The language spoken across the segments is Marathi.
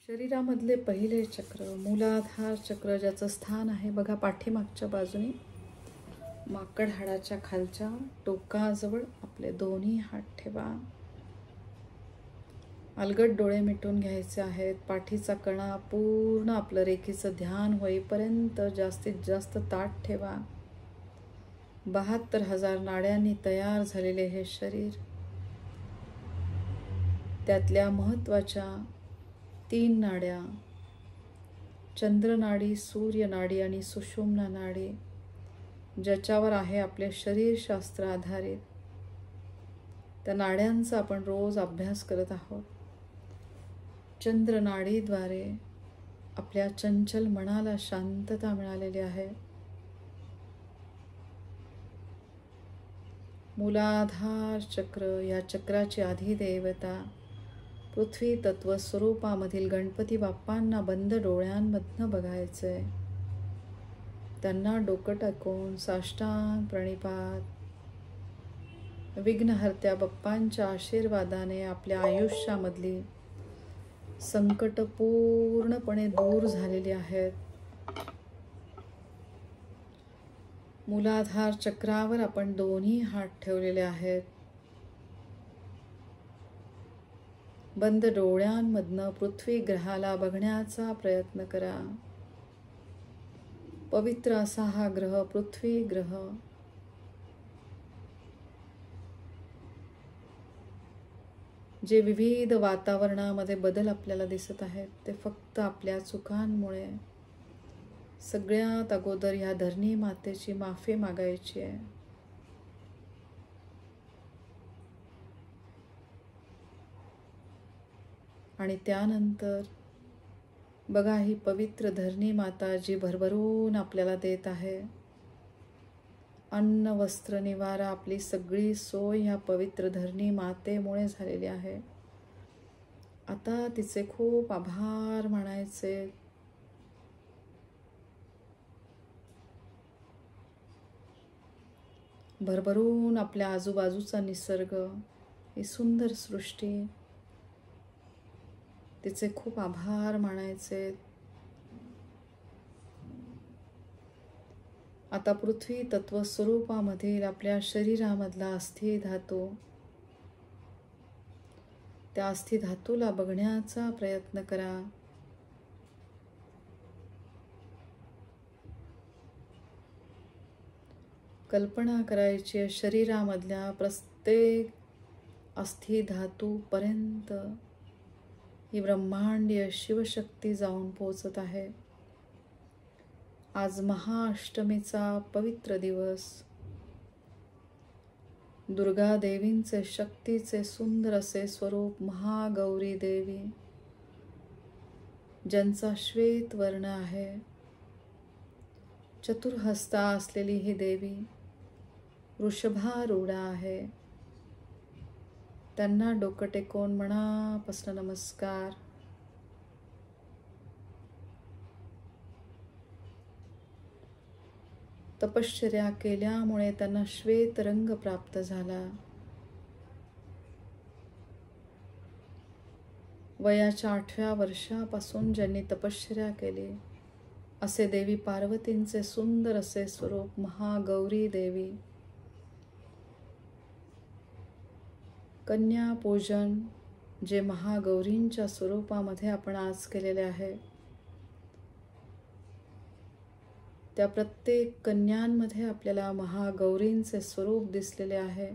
शरीरामधले पहिले चक्र मूलाधार चक्र, ज्याचं स्थान आहे बघा पाठीमागच्या बाजूने माकड हाडाच्या खालच्या टोकाजवळ आपले दोन्ही हात ठेवा. अलगद डोळे मिटून घ्यायचे आहेत. पाठीचा कणा पूर्ण आपलं रेखीचं ध्यान होईपर्यंत जास्तीत जास्त ताठ ठेवा. 72,000 नाड्यांनी तयार झालेले हे शरीर, त्यातल्या महत्त्वाच्या 3 नाड्या, चंद्रनाडी, सूर्यनाडी आणि सुषुम्ना नाडी, ज्याच्यावर आहे आपले शरीरशास्त्र आधारित, त्या नाड्यांचा आपण रोज अभ्यास करत आहोत. चंद्रनाडीद्वारे आपल्या चंचल मनाला शांतता मिळालेली आहे. मूलाधार चक्र, या चक्राची अधिदेवता पृथ्वी तत्व स्वरूपामधील गणपती बाप्पांना बंद डोळ्यांमधनं बघायचंय. त्यांना डोकं टाकून साष्टांग प्रणिपात. विघ्नहर्त्या बाप्पांच्या आशीर्वादाने आपल्या आयुष्यामधली संकट पूर्णपणे दूर झालेली आहेत. मूलाधार चक्रावर आपण दोन्ही हात ठेवलेले आहेत. बंद डोळ्यांमधनं पृथ्वी ग्रहाला बघण्याचा प्रयत्न करा. पवित्र असा हा ग्रह, पृथ्वी ग्रह, जे विविध वातावरणामध्ये बदल आपल्याला दिसत आहेत, ते फक्त आपल्या चुकांमुळे. सगळ्यात अगोदर ह्या धरणी मातेची माफी मागायची आहे. आणि त्यानंतर बघा, ही पवित्र धरणी माता जी भरभरून आपल्याला देत आहे. अन्न, वस्त्र, निवारा, आपली सगळी सोय ह्या पवित्र धरणी मातेमुळे झालेली आहे. आता तिचे खूप आभार मानायचे. भरभरून आपल्या आजूबाजूचा निसर्ग, ही सुंदर सृष्टी, तिचे खूप आभार मानायचे. आता पृथ्वी तत्व स्वरूपामधील आपल्या शरीरामधला अस्थि धातू, त्या अस्थि धातूला बघण्याचा प्रयत्न करा. कल्पना करायची शरीरामधल्या प्रत्येक अस्थि धातू पर्यंत ही ब्रह्मांडीय शिवशक्ती जाऊन पोचत आहे. आज महाअष्टमीचा पवित्र दिवस. दुर्गा देवींचे शक्तीचे सुंदर असे स्वरूप महागौरी देवी, ज्यांचा श्वेत वर्ण आहे, चतुर्हस्ता असलेली ही देवी वृषभारूढा आहे. त्यांना डोकं टेकवून मनापासून नमस्कार. तपश्चर्या केल्यामुळे त्यांना श्वेत रंग प्राप्त झाला. वयाच्या 8व्या वर्षापासून ज्यांनी तपश्चर्या केली, असे देवी पार्वतींचे सुंदर असे स्वरूप महागौरी देवी. कन्या पूजन जे महागौरींच्या स्वरूपामध्ये आपण आज केलेले आहे, त्या प्रत्येक कन्यांमध्ये आपल्याला महागौरींचे स्वरूप दिसलेले आहे.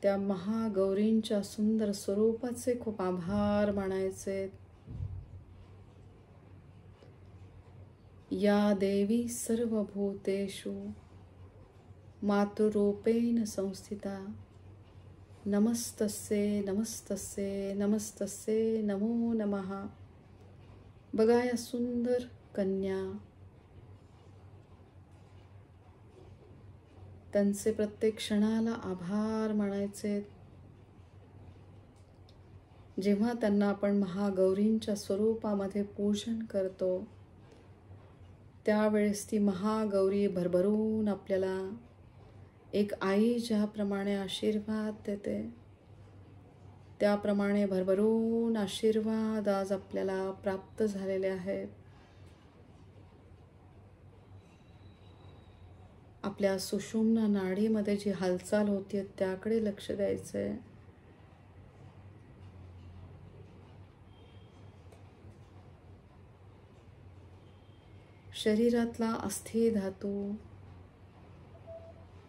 त्या महागौरींच्या सुंदर स्वरूपाचे खूप आभार मानायचे. या देवी सर्वभूतेषु मातृरूपेण संस्थिता. नमस्तस्ये नमस्तस्ये नमस्तस्ये नमो नमः. बघा या सुंदर कन्या, त्यांचे प्रत्येक क्षणाला आभार मानायचे. जेव्हा त्यांना आपण महागौरींच्या स्वरूपामध्ये पूजन करतो, त्यावेळेस ती महागौरी भरभरून आपल्याला एक आई ज्याप्रमाणे आशीर्वाद देते, त्याप्रमाणे भरभरून आशीर्वाद आज आपल्याला प्राप्त झालेले आहेत. आपल्या सुषुम्ना नाडीमध्ये जी हालचाल होती त्याकडे लक्ष द्यायचंय. शरीरातला अस्थि धातू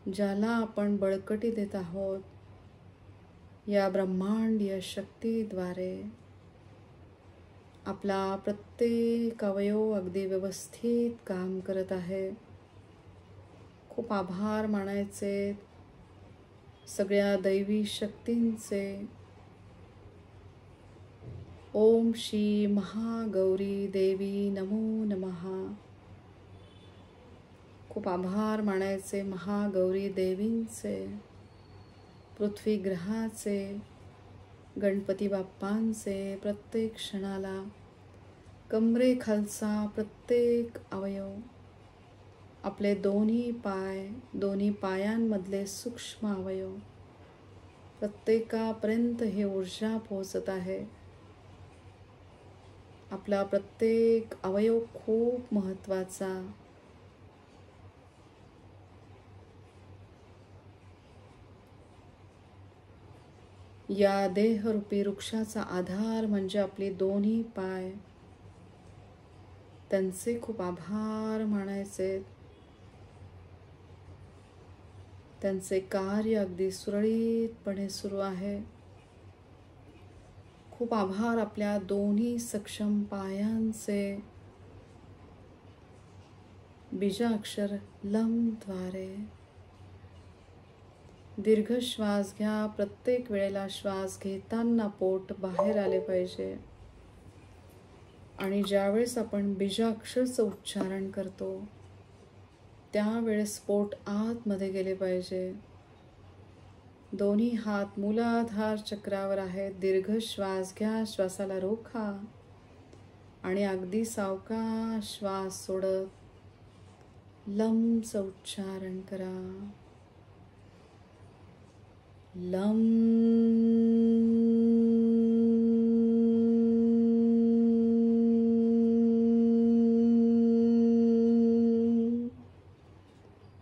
ज्याला आपण बळकटी देत आहोत, या ब्रह्मांडीय शक्तीद्वारे आपला प्रत्येक अवयव अगदी व्यवस्थित काम करत आहे. खूप आभार मानायचे सगळ्या दैवी शक्तींचे. ओम श्री महागौरी देवी नमो नमः. खूप आभार मानायचे महागौरी देवींचे, पृथ्वी ग्रहाचे, गणपती बाप्पांचे. प्रत्येक क्षणाला कमरेखालचा प्रत्येक अवयव, आपले दोन्ही पाय, दोन्ही पायांमधले सूक्ष्म अवयव, प्रत्येकापर्यंत ही ऊर्जा पोहोचत आहे. आपला प्रत्येक अवयव खूप महत्त्वाचा. या देहरूपी वृक्षाचा आधार म्हणजे आपले दोन्ही पाय. त्यांचे खूप आभार मानायचे. त्यांचे कार्य अगदी सुरळीतपणे सुरू आहे. खूप आभार आपल्या दोन्ही सक्षम पायांचे. बीजाक्षर लमद्वारे दीर्घ श्वास घ्या. प्रत्येक वेळेला श्वास घेताना पोट बाहेर आले पाहिजे आणि ज्यावेळेस आपण बीजाक्षरचं उच्चारण करतो त्यावेळेस पोट आतमध्ये गेले पाहिजे. दोन्ही हात मूलाधार चक्रावर आहेत. दीर्घ श्वास घ्या, श्वासाला रोखा आणि अगदी सावकाश श्वास सोडत लमचं उच्चारण करा. लम.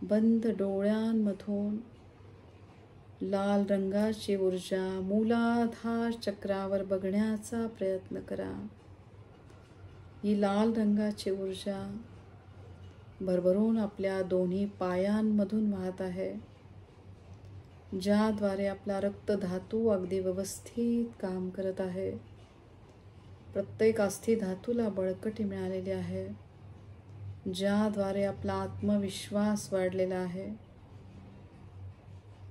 बंद डोळ्यांमधून लाल रंगाची ऊर्जा मूलाधार चक्रावर बघण्याचा प्रयत्न करा. ही लाल रंगाची ऊर्जा भरभरून आपल्या दोन्ही पायांमधून वाहत आहे, ज्याद्वारे आपला रक्तधातू अगदी व्यवस्थित काम करत आहे. प्रत्येक अस्थि धातूला बळकटी मिळालेली आहे, ज्याद्वारे आपला आत्मविश्वास वाढलेला आहे.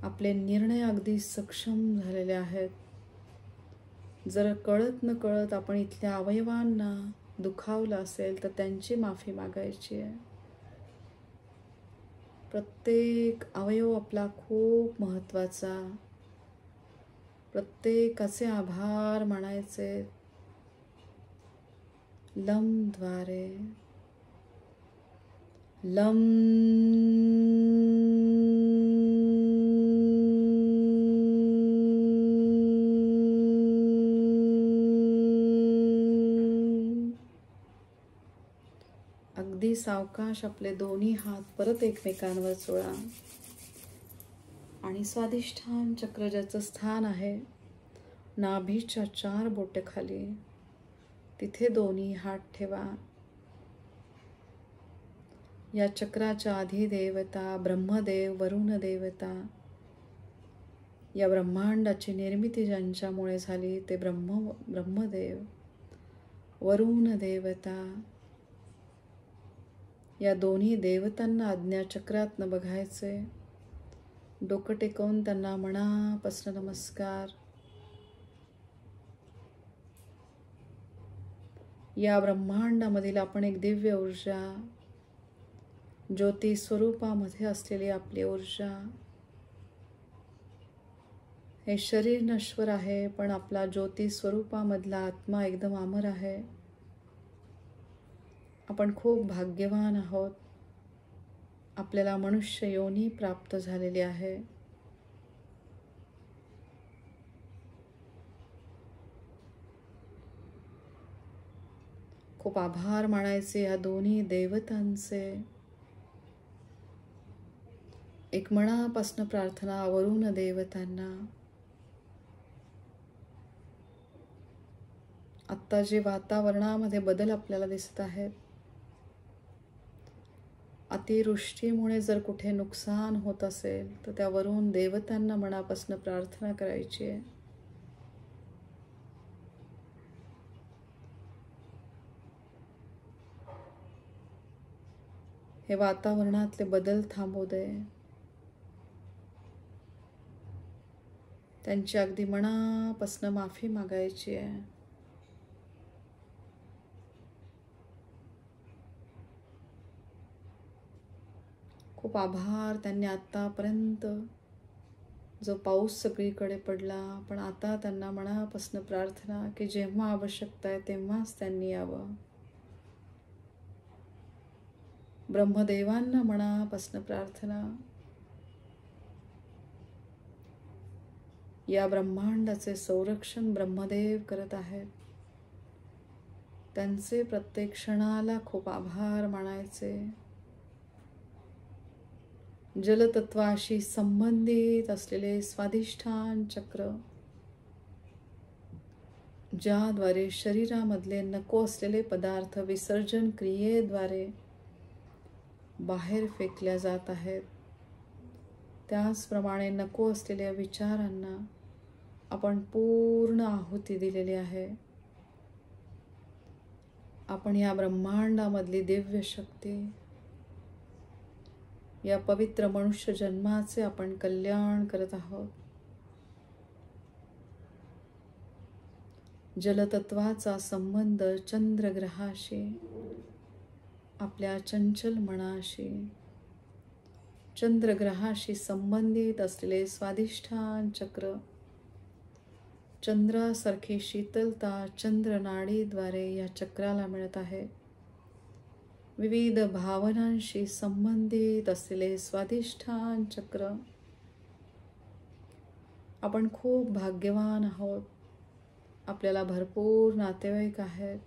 आपले निर्णय अगदी सक्षम झालेले आहेत. जर कळत न कळत आपण इथल्या अवयवांना दुखावलं असेल तर त्यांची माफी मागायची आहे. प्रत्येक अवयव आपला खूप महत्त्वाचा. प्रत्येकाचे आभार मानायचे. लमद्वारे लम. अगदी सावकाश आपले दोन्ही हात परत एकमेकांवर चोळा आणि स्वाधिष्ठान चक्र ज्याचं स्थान आहे नाभीच्या 4 बोटे खाली, तिथे दोन्ही हात ठेवा. या चक्राच्या अधिदेवता ब्रह्मदेव, वरुण देवता, या ब्रह्मांडाची निर्मिती ज्यांच्यामुळे झाली ते ब्रह्मदेव, वरुण देवता, या दोन्ही देवतांना आज्ञाचक्रातनं बघायचे. डोकं टेकवून त्यांना मनापासून नमस्कार. या ब्रह्मांडामधील आपण एक दिव्य ऊर्जा, ज्योती स्वरूपामध्ये असलेली आपली ऊर्जा. हे शरीर नश्वर आहे, पण आपला ज्योती स्वरूपामधला आत्मा एकदम अमर आहे. आपण खूप भाग्यवान आहोत. आपल्याला मनुष्य योनी प्राप्त झालेली आहे. खूप आभार मानायचे या दोन्ही देवतांचे. एक मनापासून प्रार्थना वरुण देवतांना. आत्ता जे वातावरणामध्ये बदल आपल्याला दिसत आहेत, अतिवृष्टीमुळे जर कुठे नुकसान होत असेल तर त्या वरुण देवतांना मनापासून प्रार्थना करायची आहे. हे वातावरणातले बदल थांबू दे. त्यांची अगदी मनापासून माफी मागायची आहे. खूप आभार. त्यांनी आतापर्यंत जो पाऊस सगळीकडे पडला, पण आता त्यांना मनापासून प्रार्थना की जेव्हा आवश्यकता आहे तेव्हाच त्यांनी यावं. ब्रह्मदेवांना मनापासून प्रार्थना. या ब्रह्मांडाचे संरक्षण ब्रह्मदेव करत आहेत. त्यांचे प्रत्येक क्षणाला खूप आभार मानायचे. जलतत्वाशी संबंधित असलेले स्वाधिष्ठान चक्र, ज्याद्वारे शरीरामधले नको असलेले पदार्थ विसर्जन क्रियेद्वारे बाहेर फेकल्या जात आहेत, त्याचप्रमाणे नको असलेल्या विचारांना आपण पूर्ण आहुती दिलेली आहे. आपण या ब्रह्मांडामधली दिव्य शक्ती, या पवित्र मनुष्य जन्माचे आपण कल्याण करत आहोत. जलतत्वाचा संबंध चंद्रग्रहाशी, आपल्या चंचल मनाशी, चंद्रग्रहाशी संबंधित असलेले स्वाधिष्ठान चक्र, चंद्रासारखी शीतलता चंद्रनाडीद्वारे या चक्राला मिळत आहे. विविध भावनांशी संबंधित असलेले स्वाधिष्ठान चक्र. आपण खूप भाग्यवान आहोत. आपल्याला भरपूर नातेवाईक आहेत.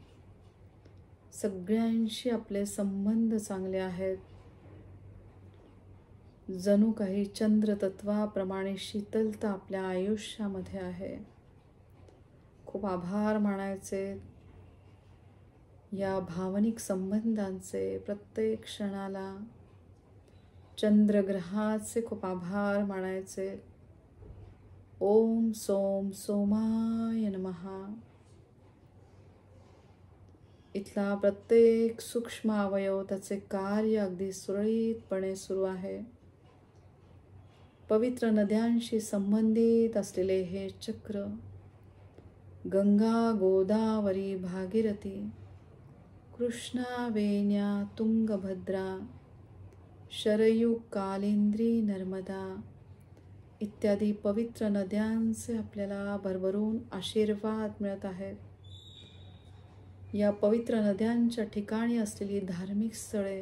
सगळ्यांशी आपले संबंध चांगले आहेत. जणू काही चंद्रतत्वाप्रमाणे शीतलता आपल्या आयुष्यामध्ये आहे. खूप आभार मानायचे या भावनिक संबंधांचे. प्रत्येक क्षणाला चंद्रग्रहाचे खूप आभार मानायचे. ओम सोम सोमाय नमः. इथला प्रत्येक सूक्ष्म अवयव त्याचे कार्य अगदी सुरळीतपणे सुरू आहे. पवित्र नद्यांशी संबंधित असलेले हे चक्र, गंगा, गोदावरी, भागीरथी, कृष्णा, वेण्या, तुंगभद्रा, शरयू, कालिंदी, नर्मदा इत्यादी पवित्र नद्यांचे आपल्याला भरभरून आशीर्वाद मिळत आहेत. या पवित्र नद्यांच्या ठिकाणी असलेली धार्मिक स्थळे,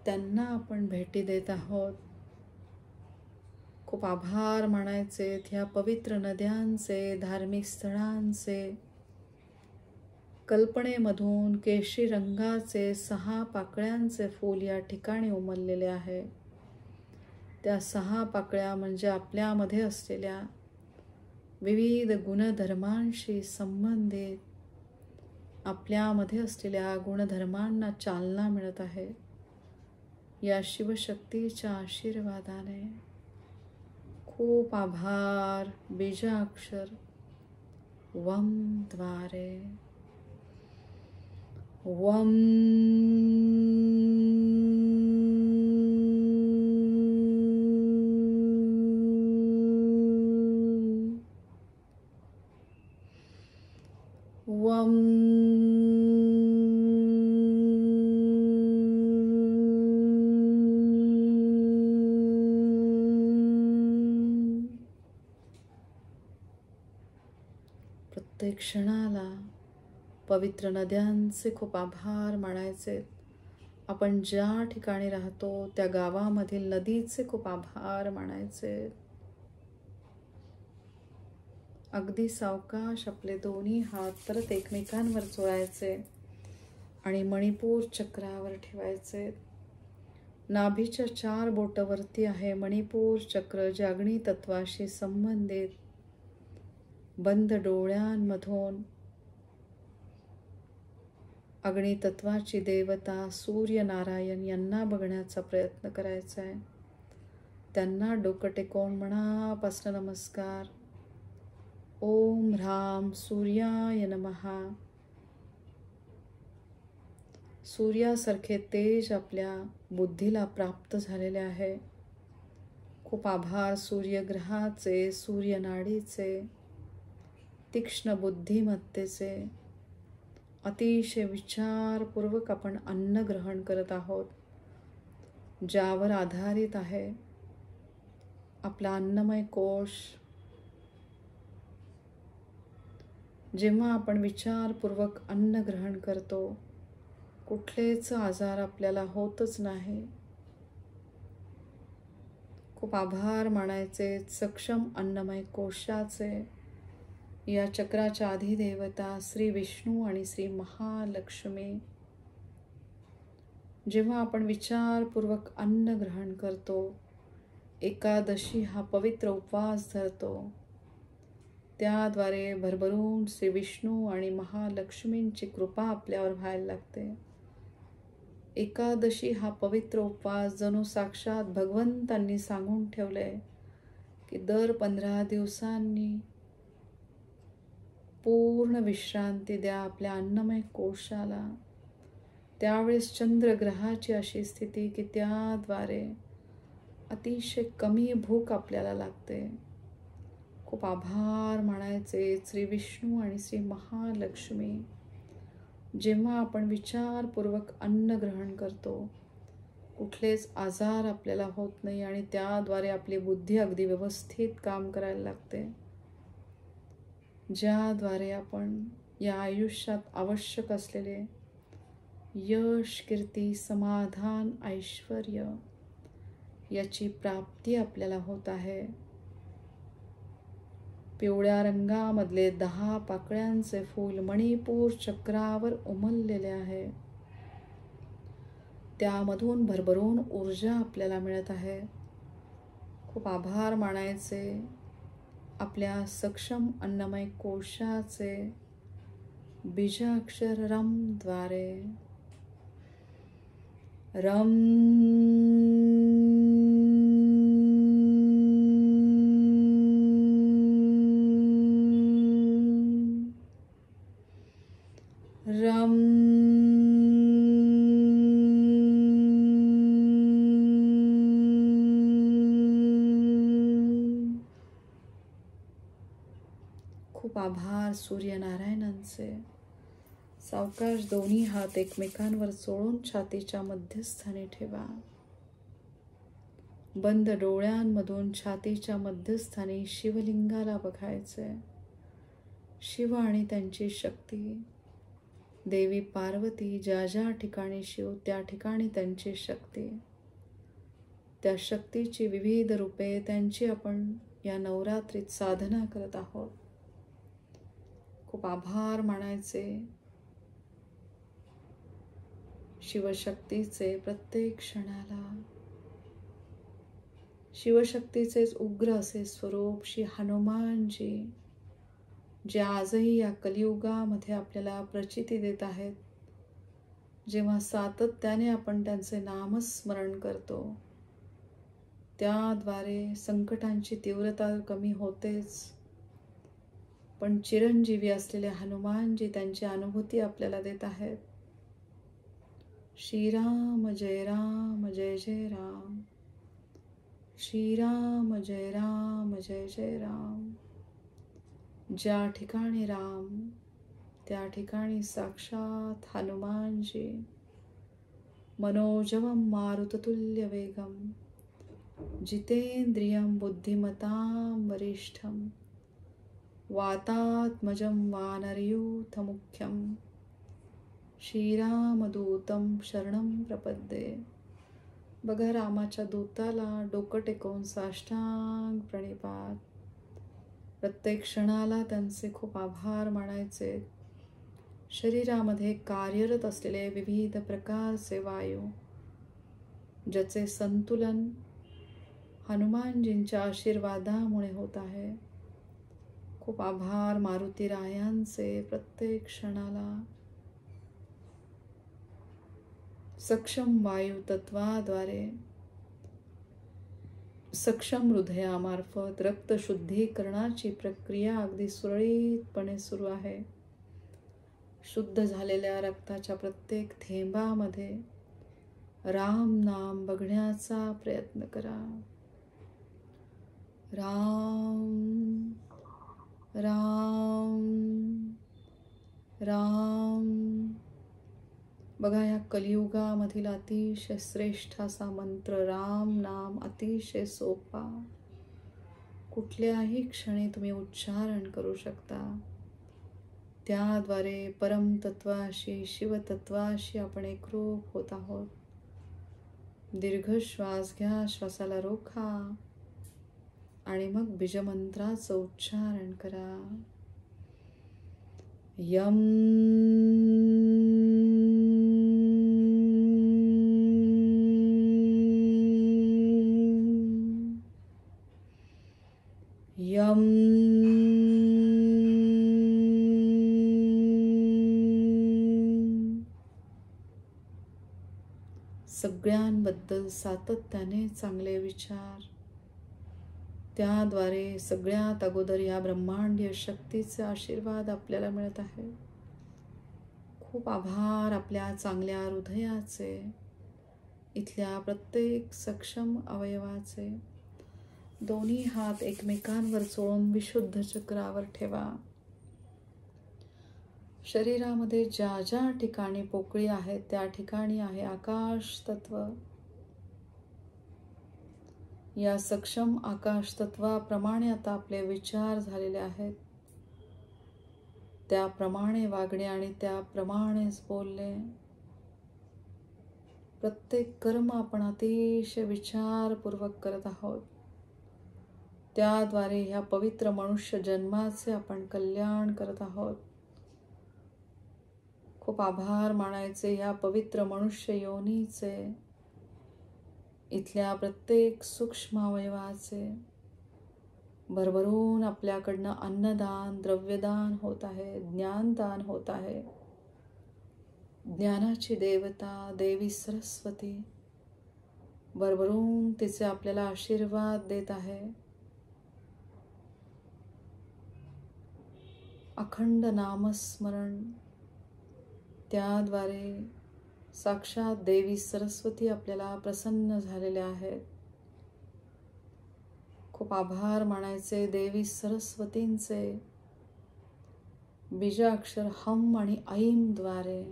त्यांना आपण भेटी देत आहोत. खूप आभार मानायचे ह्या पवित्र नद्यांचे, धार्मिक स्थळांचे. कल्पनेमधून केशरी रंगाचे 6 पाकळ्यांचे फूल या ठिकाणी उमललेले आहे. त्या 6 पाकळ्या म्हणजे आपल्यामध्ये असलेल्या विविध गुणधर्मांशी संबंधित, आपल्यामध्ये असलेल्या गुणधर्मांना चालना मिळत आहे. या शिवशक्तीच्या आशीर्वादाने. खूप आभार. बीजाक्षर वम द्वारे. वम वम प्रत्येक क्षणाला पवित्र नद्यांचे खूप आभार मानायचे. आपण ज्या ठिकाणी राहतो त्या गावामधील नदीचे खूप आभार मानायचे. अगदी सावकाश आपले दोन्ही हात परत एकमेकांवर चोळायचे. आणि मणिपूर चक्रावर ठेवायचे. नाभीच्या 4 बोटावरती आहे मणिपूर चक्र, जे अग्नितत्वाशी संबंधित. बंद डोळ्यांमधून अग्नितत्वाची देवता सूर्यनारायण यांना बघण्याचा प्रयत्न करायचा आहे. त्यांना डोकं टेकवून मनापासून नमस्कार. ओम ह्राम सूर्याय नमः. सूर्यासारखे तेज आपल्या बुद्धीला प्राप्त झालेले आहे. खूप आभार सूर्यग्रहाचे, सूर्यनाडीचे, तीक्ष्ण बुद्धिमत्तेचे. अतिशय विचारपूर्वक आपण अन्न ग्रहण करत आहोत, ज्यावर आधारित आहे आपला अन्नमय कोश. जेव्हा आपण विचारपूर्वक अन्न ग्रहण करतो, कुठलेच आजार आपल्याला होतच नाही. खूप आभार मानायचे सक्षम अन्नमय कोशाचे. या चक्राच्या अधिदेवता श्री विष्णू आणि श्री महालक्ष्मी. जेव्हा आपण विचारपूर्वक अन्न ग्रहण करतो, एकादशी हा पवित्र उपवास धरतो, त्याद्वारे भरभरून श्री विष्णू आणि महालक्ष्मींची कृपा आपल्यावर व्हायला लागते. एकादशी हा पवित्र उपवास जणू साक्षात भगवंतांनी सांगून ठेवले की दर 15 दिवसांनी पूर्ण विश्रांती द्या आपल्या अन्नमय कोशाला. त्यावेळेस चंद्रग्रहाची अशी स्थिती की त्याद्वारे अतिशय कमी भूक आपल्याला लागते. खूप आभार मानायचे श्री विष्णू आणि श्री महालक्ष्मी. जेव्हा आपण विचारपूर्वक अन्न ग्रहण करतो, कुठलेच आजार आपल्याला होत नाही आणि त्याद्वारे आपली बुद्धी अगदी व्यवस्थित काम करायला लागते, ज्याद्वारे आपण या आयुष्यात आवश्यक असलेले यश, कीर्ती, समाधान, ऐश्वर्य याची प्राप्ती आपल्याला होत आहे. पिवळ्या रंगामधले 10 पाकळ्यांचे फूल मणिपूर चक्रावर उमललेले आहे. त्यामधून भरभरून ऊर्जा आपल्याला मिळत आहे. खूप आभार मानायचे आपल्या सक्षम अन्नमय कोशाचे. बीजाक्षर रम द्वारे. रम रम खूप आभार सूर्यनारायणांचे. सावकाश दोन्ही हात एकमेकांवर चोळून छातीच्या मध्यस्थानी ठेवा. बंद डोळ्यांमधून छातीच्या मध्यस्थानी शिवलिंगाला बघायचे. शिव आणि त्यांची शक्ती. देवी पार्वती ज्या ज्या ठिकाणी शिव, त्या ठिकाणी त्यांची शक्ती. त्या शक्तीची विविध रूपे, त्यांची आपण या नवरात्रीत साधना करत आहोत. खूप आभार मानायचे शिवशक्तीचे प्रत्येक क्षणाला. शिवशक्तीचेच उग्र असे स्वरूप श्री हनुमानजी, जे आजही या कलियुगामध्ये आपल्याला प्रचिती देत आहेत. जेव्हा सातत्याने आपण त्यांचे नामस्मरण करतो, त्याद्वारे संकटांची तीव्रता कमी होतेच, पण चिरंजीवी असलेले हनुमानजी त्यांची अनुभूती आपल्याला देत आहेत. श्रीराम जय राम जय जय राम. श्रीराम जय राम जय जय राम. ज्या ठिकाणी राम, त्या ठिकाणी साक्षात हनुमानजी. मनोजवं मारुततुल्य वेगम, जितेंद्रियं बुद्धिमतां वरिष्ठं, वातात्मजं वानरयूथमुख्यं, श्रीरामदूतं शरणं प्रपद्ये. बघा रामाच्या दूताला डोकं टेकवून साष्टांग प्रणिपात. प्रत्येक क्षणाला त्यांचे खूप आभार मानायचे. शरीरामध्ये कार्यरत असलेले विविध प्रकारचे वायू, ज्याचे संतुलन हनुमानजींच्या आशीर्वादामुळे होत आहे. खूप आभार मारुती रायांचे. प्रत्येक क्षणाला सक्षम वायू तत्वाद्वारे सक्षम हृदयामार्फत रक्त शुद्धीकरणाची प्रक्रिया अगदी सुरळीतपणे सुरू आहे. शुद्ध झालेल्या रक्ताच्या प्रत्येक थेंबामध्ये राम नाम बघण्याचा प्रयत्न करा. राम राम राम. बघा, या कलियुगामधील अतिशय श्रेष्ठ असा मंत्र राम नाम अतिशय सोपा. कुठल्याही क्षणी तुम्ही उच्चारण करू शकता. त्याद्वारे परमतत्वाशी शिवतत्वाशी आपण एकरूप होत आहोत. दीर्घ श्वास घ्या, श्वासाला रोखा आणि मग बीजमंत्राचं उच्चारण करा. यम यम सगळ्यांबद्दल सातत्याने चांगले विचार. त्याद्वारे सगळ्यात अगोदर या ब्रह्मांडीय शक्तीचे आशीर्वाद आपल्याला मिळत आहे. खूप आभार आपल्या चांगल्या हृदयाचे, इथल्या प्रत्येक सक्षम अवयवाचे. दोन्ही हात एकमेकांवर चोळून विशुद्ध चक्रावर ठेवा. शरीरामध्ये ज्या ज्या ठिकाणी पोकळी आहे त्या ठिकाणी आहे आकाश तत्व. या सक्षम आकाश तत्वाप्रमाणे आता आपले विचार झालेले आहेत. त्याप्रमाणे वागणे आणि त्याप्रमाणेच बोलणे. प्रत्येक कर्म आपण अतिशय विचारपूर्वक करत आहोत. त्याद्वारे ह्या पवित्र मनुष्य जन्माचे आपण कल्याण करत आहोत. खूप आभार मानायचे ह्या पवित्र मनुष्य योनीचे, इथल्या प्रत्येक सूक्ष्म अवयवाचे. भरभरून आपल्याकडनं अन्नदान, द्रव्यदान होत आहे, ज्ञानदान होत आहे. ज्ञानाची देवता देवी सरस्वती भरभरून तिचे आपल्याला आशीर्वाद देत आहे. अखंड नामस्मरण, त्याद्वारे साक्षात देवी सरस्वती आपल्याला प्रसन्न झालेल्या आहेत. खूप आभार मानायचे देवी सरस्वतींचे. बीजाक्षर हम आणि ऐम द्वारे.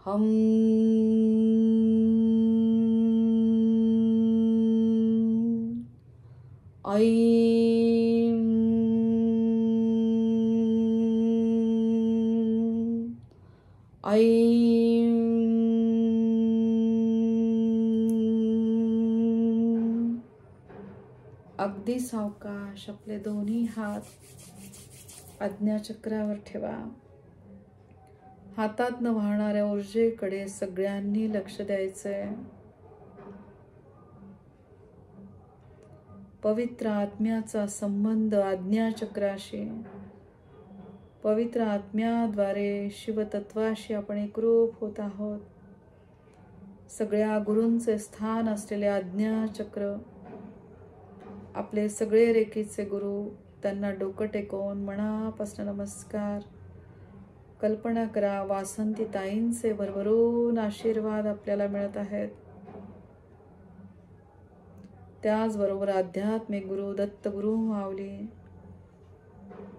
हम ऐम ऐम. अगदी सावकाश आपले दोन्ही हात आज्ञाचक्रावर ठेवा. हातातनं वाहणाऱ्या ऊर्जेकडे सगळ्यांनी लक्ष द्यायचंय. पवित्र आत्म्याचा संबंध आज्ञाचक्राशी. पवित्र आत्म्याद्वारे शिवतत्वाशी आपण एकरूप होत आहोत. सगळ्या गुरूंचे स्थान असलेले आज्ञाचक्र, आपले सगळे रेखीचे गुरु, त्यांना डोकं टेकवून मनापासून नमस्कार. कल्पना करा वासंती ताईंचे भरभरून आशीर्वाद आपल्याला मिळत आहेत. त्याचबरोबर आध्यात्मिक गुरु दत्तगुरु माऊली,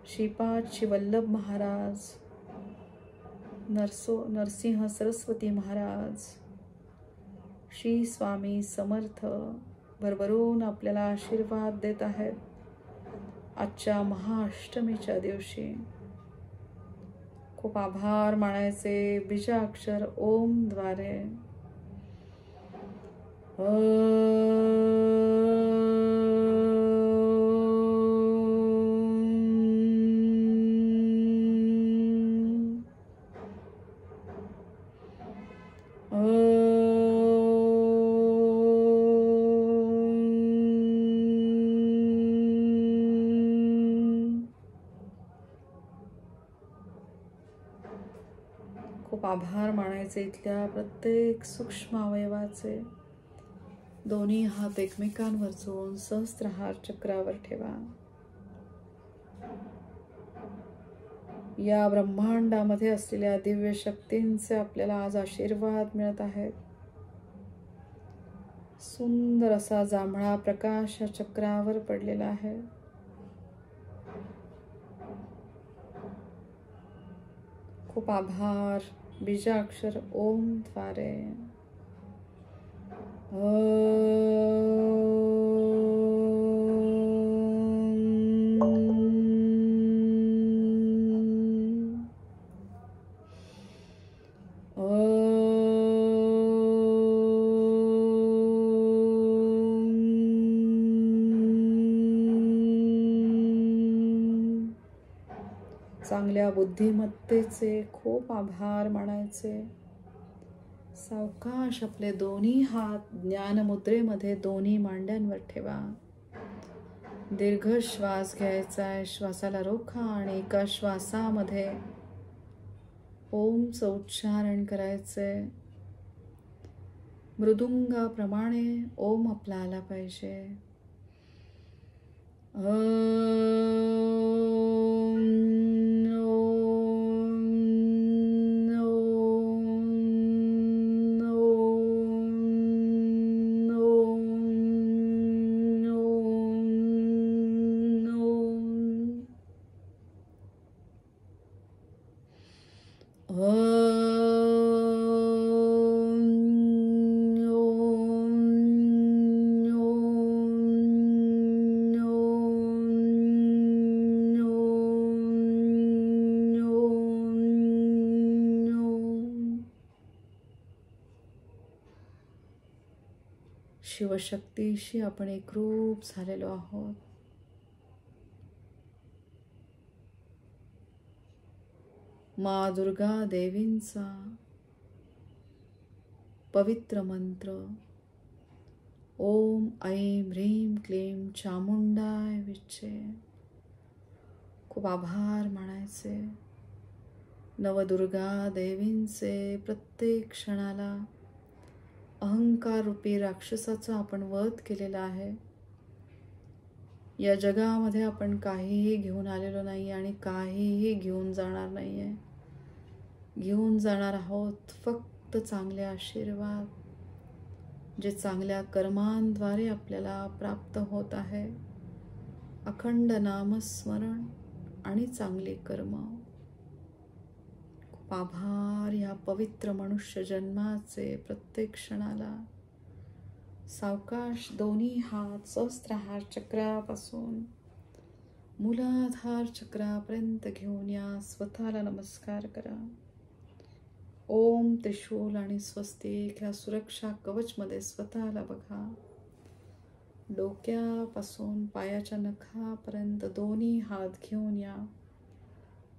श्रीपाद श्रीवल्लभ महाराज, नरसिंह सरस्वती महाराज, श्री स्वामी समर्थ भरभरून आपल्याला आशीर्वाद देत आहेत. आजच्या महाअष्टमीच्या दिवशी खूप आभार मानायचे बीजाक्षर ओम द्वारे. आभार मानायचे इथल्या प्रत्येक सूक्ष्म अवयवाचे. दोन्ही हात एकमेकांवर जोडून सहस्त्रहार चक्रावर ठेवा. या ब्रह्मांडामध्ये असलेल्या दिव्य शक्तींचे आपल्याला आज आशीर्वाद मिळत आहेत. सुंदर असा जांभळा प्रकाश या चक्रावर पडलेला आहे. खूप आभार. बीजाक्षर ओम द्वारे. चांगल्या बुद्धिमत्तेचे खूप आभार मानायचे. सावकाश आपले दोन्ही हात ज्ञानमुद्रेमध्ये दोन्ही मांड्यांवर ठेवा. दीर्घ श्वास घ्यायचा आहे. श्वासाला रोखा आणि एका श्वासामध्ये ओमचं उच्चारण करायचंय. मृदुंगाप्रमाणे ओम आपला आला पाहिजे. शिवशक्तीशी आपण एकरूप झालेलो आहोत. माँ दुर्गा देवींचा पवित्र मंत्र ओम ऐं ह्रीं क्लीं चामुंडाय विच्चे. खूप आभार मानायचे. नवदुर्गा देवींचे प्रत्येक क्षणाला अहंकार रूपी राक्षसाचा आपण वध केलेला आहे. या जगामध्ये आपण काहीही घेऊन आलेलो नाही आणि काहीही घेऊन जाणार नाहीये. घेऊन जाणार आहोत फक्त चांगले आशीर्वाद, जे चांगल्या कर्मांद्वारे आपल्याला प्राप्त होत आहे. अखंड नामस्मरण आणि चांगले कर्म. खूप आभार या पवित्र मनुष्य जन्माचे. प्रत्येक क्षणाला सावकाश दोन्ही हात सहस्त्रहार चक्रापासून मूलाधार चक्रापर्यंत घेऊन या. स्वतःला नमस्कार करा. ओम त्रिशूल आणि स्वस्तिक ह्या सुरक्षा कवचमध्ये स्वतःला बघा. डोक्यापासून पायाच्या नखापर्यंत दोन्ही हात घेऊन या.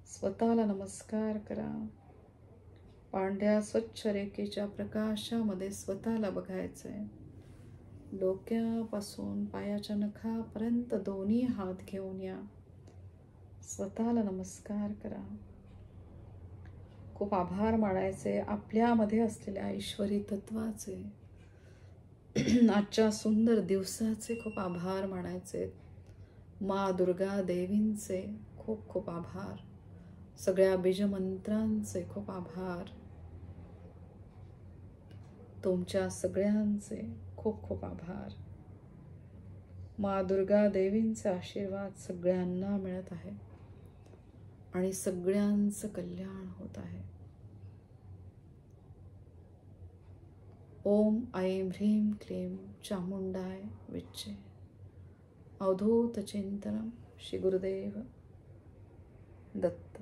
स्वतःला नमस्कार करा. पांढऱ्या स्वच्छ रेखेच्या प्रकाशामध्ये स्वतःला बघायचंय. डोक्यापासून पायाच्या नखापर्यंत दोन्ही हात घेऊन या. स्वतःला नमस्कार करा. खूप आभार मानायचे आपल्यामध्ये असलेल्या ईश्वरी तत्वाचे. आजच्या सुंदर दिवसाचे खूप आभार मानायचे. माँ दुर्गा देवींचे खूप खूप आभार. सगळ्या बीजमंत्रांचे खूप आभार. तुमच्या सगळ्यांचे खूप खूप आभार. माँ दुर्गा देवींचे आशीर्वाद सगळ्यांना मिळत आहे आणि सगळ्यांचं कल्याण होत आहे. ओम ऐं ह्रीं क्लीं चामुंडाय विच्चे. अवधूत चिंतनम श्री गुरुदेव दत्त.